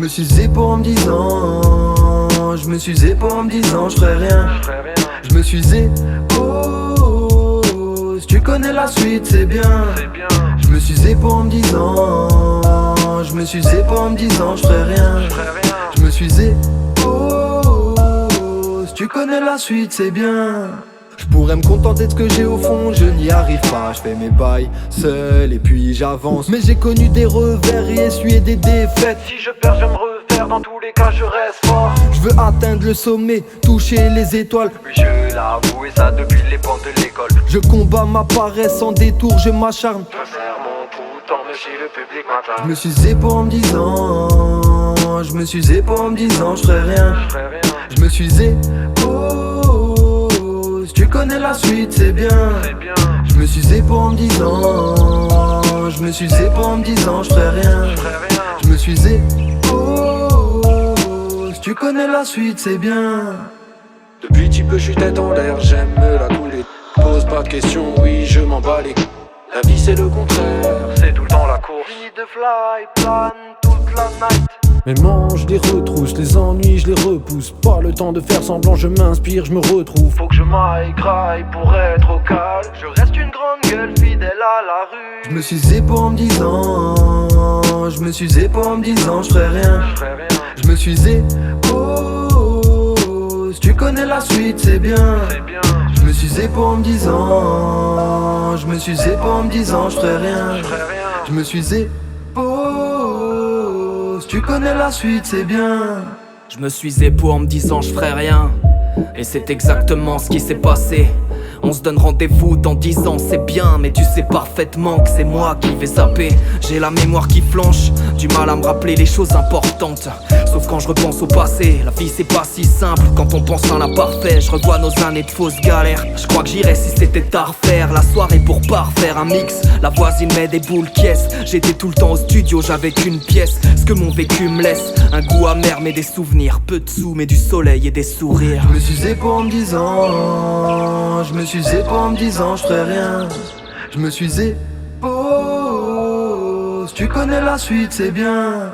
me suis zépo en me disant, je me suis zépo en me disant, je ferai rien. Je me suis zépo, si tu connais la suite c'est bien. Je me suis zépo en me disant, je me suis zépo en me disant, je ferai rien. Je me suis zépo, si tu connais la suite c'est bien. Je pourrais me contenter de ce que j'ai au fond, je n'y arrive pas. Je fais mes bails seul et puis j'avance. Mais j'ai connu des revers et essuyé des défaites. Si je perds, je vais me refaire, dans tous les cas je reste fort. Je veux atteindre le sommet, toucher les étoiles. Oui, je l'avoue et ça depuis les bancs de l'école. Je combats ma paresse sans détour, je m'acharne. Je serre mon pouls, tant me chie le public m'attend. Je me suis zépo en me disant, je me suis zépo en me disant, je ferai rien. Je me suis zépo, si tu connais la suite c'est bien. Je me suis zépo en me disant, je me suis zépo en me disant, je ferai rien. Je me suis zépo, si tu connais la suite c'est bien. Depuis petit peu je suis tête en l'air, j'aime me la couler. Pose pas de questions, oui je m'en bats les. La vie c'est le contraire, c'est tout le temps la course. Fini de fly, plane toute la night. Mes manches, je les retrousse, les ennuis, je les repousse. Pas le temps de faire semblant, je m'inspire, je me retrouve. Faut que je m'aille graille pour être au calme. Je reste une grande gueule fidèle à la rue. Je me suis zépo en me disant, je me suis zépo en me disant, je ferai rien. Je me suis zépo, si tu connais la suite c'est bien. Je me suis zépo en me disant, je me suis zépo en me disant, je ferai rien. Je me suis zépo, si tu connais la suite c'est bien. Je me suis zépo en me disant je ferai rien. Et c'est exactement ce qui s'est passé. On se donne rendez-vous dans 10 ans, c'est bien. Mais tu sais parfaitement que c'est moi qui vais zapper. J'ai la mémoire qui flanche, du mal à me rappeler les choses importantes. Sauf quand je repense au passé, la vie c'est pas si simple. Quand on pense à l'imparfait, je revois nos années de fausses galères. Je crois que j'irais si c'était à refaire. La soirée pour parfaire un mix. La voisine met des boules caisses. J'étais tout le temps au studio, j'avais qu'une pièce. Ce que mon vécu me laisse, un goût amer mais des souvenirs. Peu de sous mais du soleil et des sourires. Je me suis zépo en me disant, je me suis zépo en me disant, je ferai rien. Je me suis zépo, si tu connais la suite c'est bien.